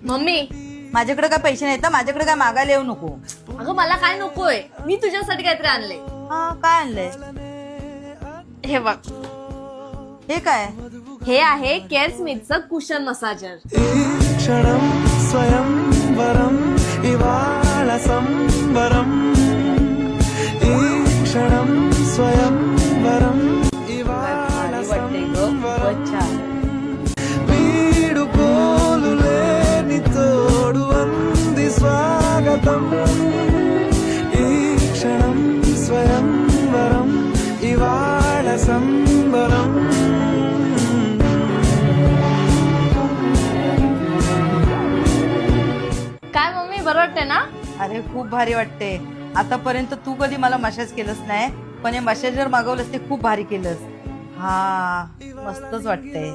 Mummy, माझ्याकडे काय पैसे नाहीत ना, माझ्याकडे काय मागायला येऊ नको. अगं मला काय नकोय, मी तुझ्यासाठी काहीतरी आणलंय. हा, काय आणलंय? हे बघ, हे काय? हे आहे केअर स्मिथचं कुशन मसाजर. क्षणं स्वयंवरं इवाळ संवरं क्षणं स्वयंवरं इवाळ संवरं వీడుకోలులేని తోడు అంది స్వాగతం ఈ క్షణం స్వయంవరం ఇవాళ సంబరం काय मम्मी, बरं वाटतंय ना? अरे खूप भारी वाटते. आतापर्यंत तू कधी मला मसाज केलंस नाही, पण हे मसाजर मागवलंस ते खूप भारी केलंस. हा, मस्तच वाटतंय.